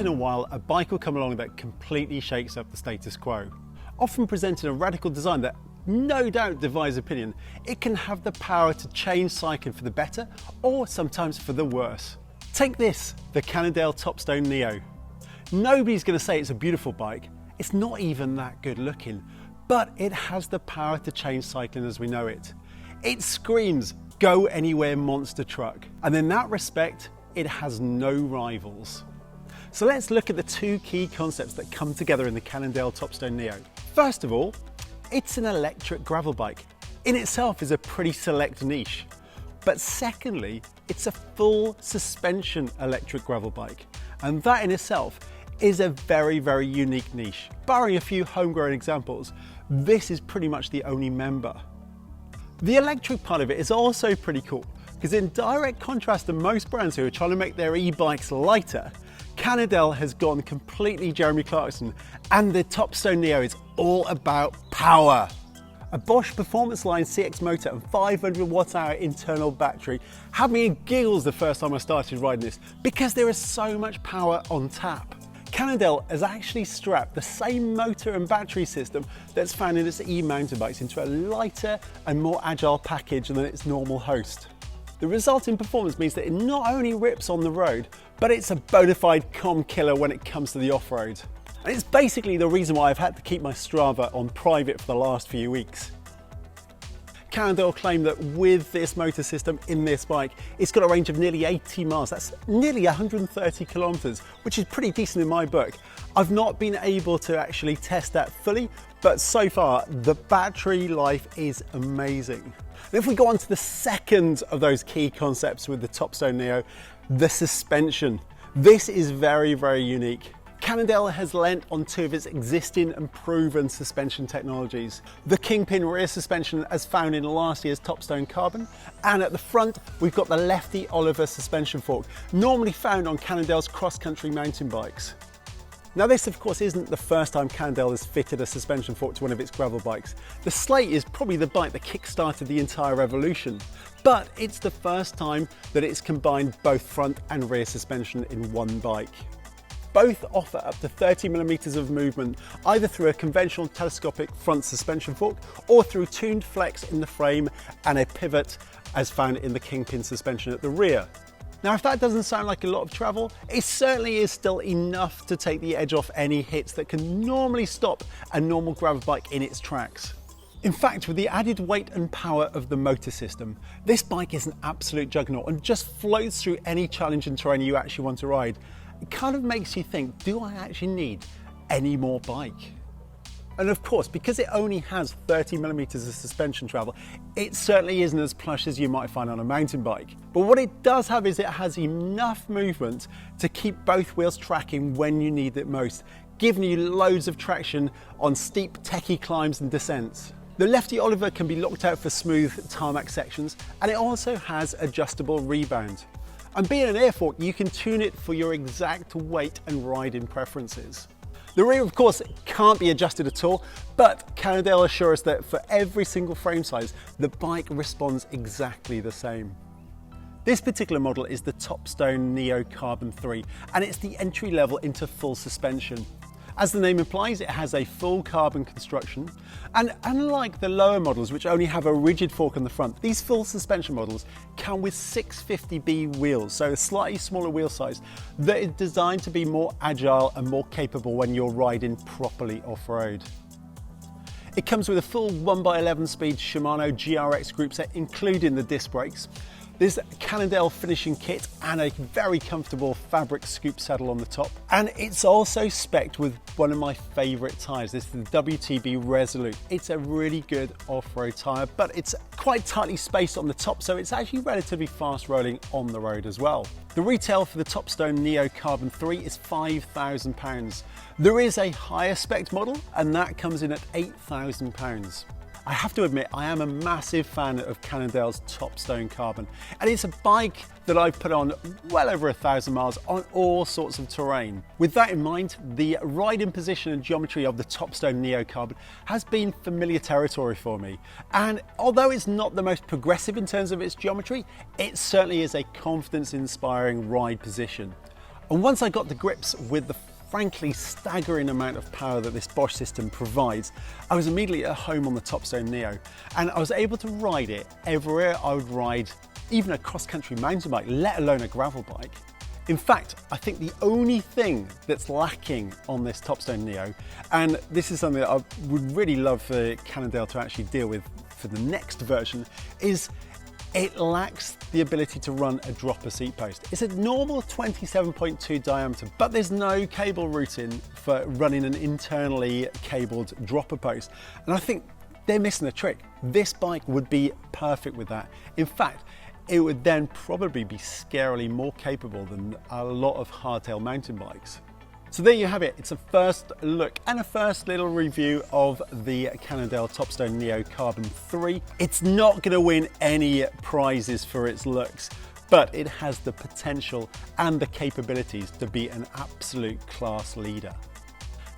in a while, a bike will come along that completely shakes up the status quo. Often presenting a radical design that no doubt divides opinion, it can have the power to change cycling for the better or sometimes for the worse. Take this, the Cannondale Topstone Neo. Nobody's going to say it's a beautiful bike, it's not even that good looking, but it has the power to change cycling as we know it. It screams, go anywhere monster truck, and in that respect, it has no rivals. So let's look at the two key concepts that come together in the Cannondale Topstone Neo. First of all, it's an electric gravel bike. In itself is a pretty select niche. But secondly, it's a full suspension electric gravel bike. And that in itself is a very, very unique niche. Barring a few homegrown examples, this is pretty much the only member. The electric part of it is also pretty cool, because in direct contrast to most brands who are trying to make their e-bikes lighter, Cannondale has gone completely Jeremy Clarkson, and the Topstone Neo is all about power. A Bosch Performance Line CX motor and 500 watt-hour internal battery had me in giggles the first time I started riding this, because there is so much power on tap. Cannondale has actually strapped the same motor and battery system that's found in its e-mountain bikes into a lighter and more agile package than its normal host. The resulting performance means that it not only rips on the road, but it's a bona fide com killer when it comes to the off-road. And it's basically the reason why I've had to keep my Strava on private for the last few weeks. Cannondale claim that with this motor system in this bike, it's got a range of nearly 80 miles. That's nearly 130 kilometers, which is pretty decent in my book. I've not been able to actually test that fully, but so far the battery life is amazing. And if we go on to the second of those key concepts with the Topstone Neo, the suspension. This is very, very unique. Cannondale has lent on two of its existing and proven suspension technologies. The Kingpin rear suspension as found in last year's Topstone Carbon, and at the front we've got the Lefty Oliver suspension fork, normally found on Cannondale's cross-country mountain bikes. Now this of course isn't the first time Cannondale has fitted a suspension fork to one of its gravel bikes. The Slate is probably the bike that kick-started the entire revolution, but it's the first time that it's combined both front and rear suspension in one bike. Both offer up to 30 millimeters of movement, either through a conventional telescopic front suspension fork or through tuned flex in the frame and a pivot as found in the Kingpin suspension at the rear. Now if that doesn't sound like a lot of travel, it certainly is still enough to take the edge off any hits that can normally stop a normal gravel bike in its tracks. In fact, with the added weight and power of the motor system, this bike is an absolute juggernaut and just floats through any challenging terrain you actually want to ride. It kind of makes you think, do I actually need any more bike? And of course, because it only has 30 millimeters of suspension travel, it certainly isn't as plush as you might find on a mountain bike. But what it does have is it has enough movement to keep both wheels tracking when you need it most, giving you loads of traction on steep techie climbs and descents. The Lefty Oliver can be locked out for smooth tarmac sections, and it also has adjustable rebound. And being an air fork, you can tune it for your exact weight and riding preferences. The rear, of course, can't be adjusted at all, but Cannondale assure us that for every single frame size, the bike responds exactly the same. This particular model is the Topstone Neo Carbon 3, and it's the entry level into full suspension. As the name implies, it has a full carbon construction, and unlike the lower models which only have a rigid fork on the front, these full suspension models come with 650B wheels, so a slightly smaller wheel size that is designed to be more agile and more capable when you're riding properly off-road. It comes with a full 1x11 speed Shimano GRX group set, including the disc brakes. There's a Cannondale finishing kit and a very comfortable fabric scoop saddle on the top. And it's also spec'd with one of my favorite tires. This is the WTB Resolute. It's a really good off-road tire, but it's quite tightly spaced on the top, so it's actually relatively fast rolling on the road as well. The retail for the Topstone Neo Carbon 3 is £5,000. There is a higher spec model, and that comes in at £8,000. I have to admit, I am a massive fan of Cannondale's Topstone Carbon, and it's a bike that I've put on well over 1,000 miles on all sorts of terrain. With that in mind, the riding position and geometry of the Topstone Neo Carbon has been familiar territory for me, and although it's not the most progressive in terms of its geometry, it certainly is a confidence-inspiring ride position. And once I got to grips with the frankly staggering amount of power that this Bosch system provides, I was immediately at home on the Topstone Neo, and I was able to ride it everywhere I would ride even a cross-country mountain bike, let alone a gravel bike. In fact, I think the only thing that's lacking on this Topstone Neo, and this is something that I would really love for Cannondale to actually deal with for the next version, is it lacks the ability to run a dropper seat post. It's a normal 27.2 diameter, but there's no cable routing for running an internally cabled dropper post. And I think they're missing the trick. This bike would be perfect with that. In fact, it would then probably be scarily more capable than a lot of hardtail mountain bikes. So there you have it. It's a first look and a first little review of the Cannondale Topstone Neo Carbon 3. It's not going to win any prizes for its looks, but it has the potential and the capabilities to be an absolute class leader.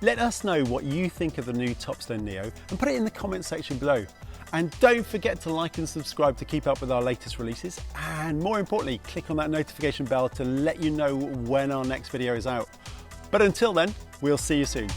Let us know what you think of the new Topstone Neo and put it in the comment section below. And don't forget to like and subscribe to keep up with our latest releases. And more importantly, click on that notification bell to let you know when our next video is out. But until then, we'll see you soon.